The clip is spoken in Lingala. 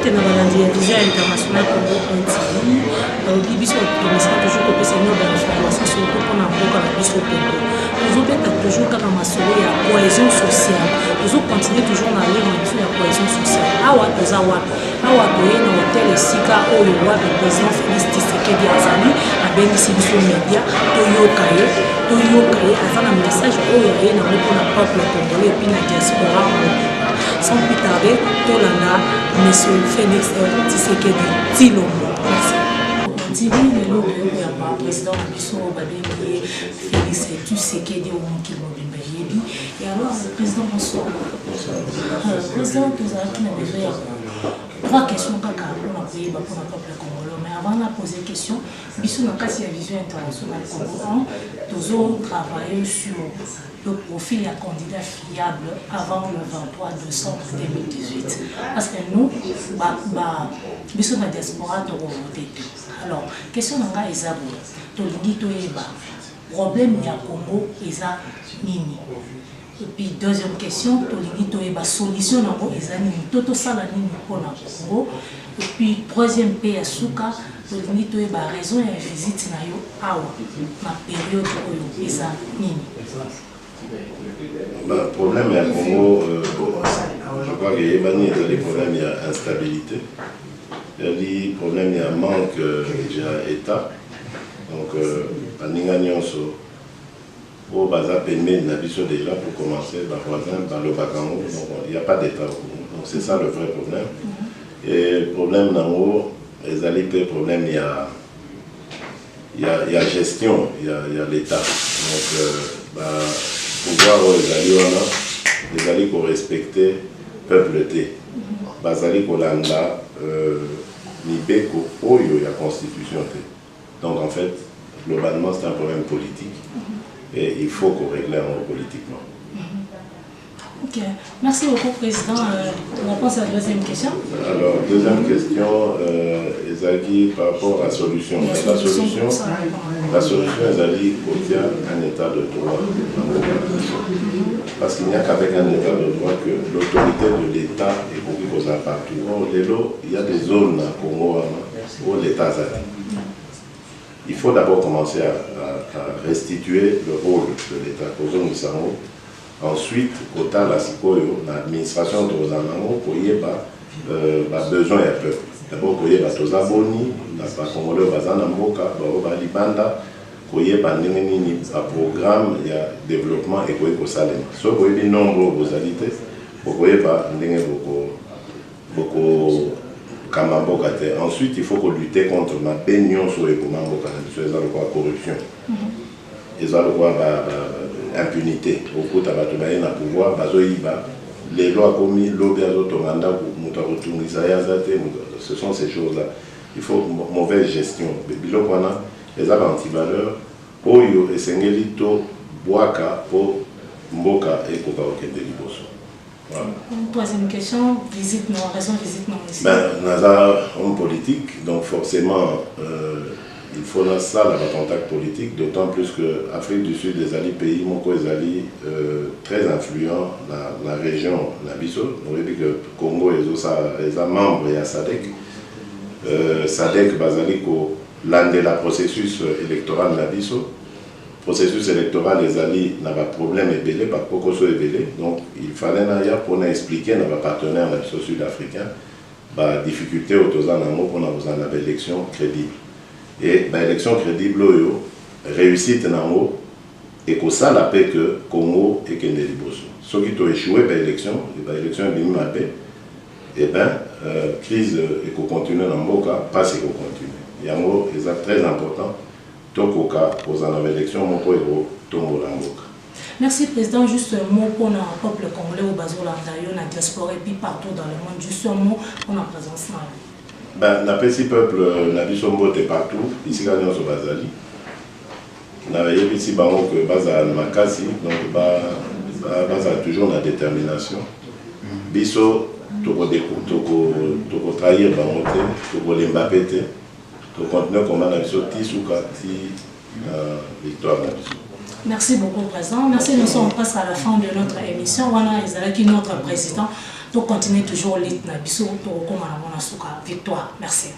que nous avons dit visa international pour le TV, biso commission toujours que c'est une information surtout pour n'importe la biso Congo. Nous avons toujours quand on a sauvé la cohésion sociale. Nous avons continué toujours à aller sur la cohésion sociale. Awa tozawa, awa toye na hôtel Sika oyo wa le président Félix Tshisekedi Azali a bénéficié de média toyokaye avant un message oyo ye na pour le peuple congolais et puis la diaspora. Sans plus tarder, Tolanda, M. Félix Tshisekedi Tshilombo. Merci. On dit le président Félix Tshisekedi et alors le président bonsoir. Le président nous a trois questions pour le peuple congolais. Mais avant de poser une question, nous avons une vision internationale Congo. Nous avons travaillé sur le profil d'un candidat fiable avant le 23 décembre 2018. Parce que nous, nous sommes dans la diaspora de voter. Alors, question nanga eza bo. Tolingi toyeba. Problème ya Congo eza nini. Et puis deuxième question, tolingi toyeba solution nango eza nini. Toto sala nini pona Congo. Et puis troisième pays ya suka, tolingi toyeba raison ya visite na yo awa na période oyo eza nini. Le problème à Congo, je crois qu'il y a des problèmes, il y a instabilité, il y a des problèmes, il y a manque d'État. Donc, au bazar permet déjà pour commencer, il n'y a pas d'État. Donc c'est ça le vrai problème. Et le problème dans l'eau, les problème, il y a gestion, il y a l'État. Donc, pouvoir les alliés pour respecter le peuple. Les alliés pour l'anda, Nibeko, Oyo, il y a constitution. Donc en fait, globalement, c'est un problème politique. Et il faut qu'on règle politiquement. Ok, merci beaucoup, Président. On passe à la deuxième question. Alors, deuxième question, Ezali, par rapport à la solution. La solution, Ezali, obtient un état de droit. Parce qu'il n'y a qu'avec un état de droit que l'autorité de l'État est beaucoup posée partout. Il y a des zones à Congo où l'État a. Il faut d'abord commencer à restituer le rôle de l'État. Ensuite, l'administration de l'Ozanango pour y avoir besoin du peuple. D'abord, pour y avoir tous les abonnés, Congolais, Bazanamoka, Libanda, pour y avoir un programme de développement économique au Salem. Sauf qu'il y a nombre de qualités, pour y avoir beaucoup de ensuite, il faut lutter contre la baignons sur les corruption. Ils ont le impunité. Au coup, il pouvoir, les lois commises, ce sont ces choses-là. Il faut une mauvaise gestion. Les antivaleurs, Oyo et Sengelito, Boaka, pour Mboka et Kokaokende Liboso. Troisième question, visite non, raison visite non ici. Nous avons un politique, donc forcément, il faut ça, le contact politique, d'autant plus que l'Afrique du Sud, les alliés pays, les alliés très influents dans la région, la Bisso. Vous voyez que le Congo est un membre et à SADC. SADC, l'un des processus électoral de la Bisso. Processus électoral, les alliés n'avaient pas de problème ébélé, pas de cocoso ébélé. Donc, il fallait pour expliquer à nos partenaires sud-africains la difficulté aux pour avoir une élection crédible. Et l'élection crédible, réussite et que ça la paix que Congo et Kende Liboso. Ceux qui ont échoué l'élection est venue à paix. Et bien, crise et qu'on continue dans le cas, pas si qu'on continue. Il y a un très important. Tokoka aux élections, mon poète Tombo Lamboka. Merci, Président. Juste un mot pour le peuple congolais au Bazolanda, la diaspora et puis partout dans le monde. Juste un mot pour la présence. La petit peuple, la Bissombo est partout, ici, quand on est au Bazali. On a ici que Baza Makasi, donc Baza toujours la détermination. Bisso, Toko trahir Bamote, Toko Limbapete. Pour continuer comme on a victoire. Merci beaucoup, Président. Merci, nous sommes presque à la fin de notre émission. On a notre président, to continuer toujours lit na biso to koma na mona suka victoire merci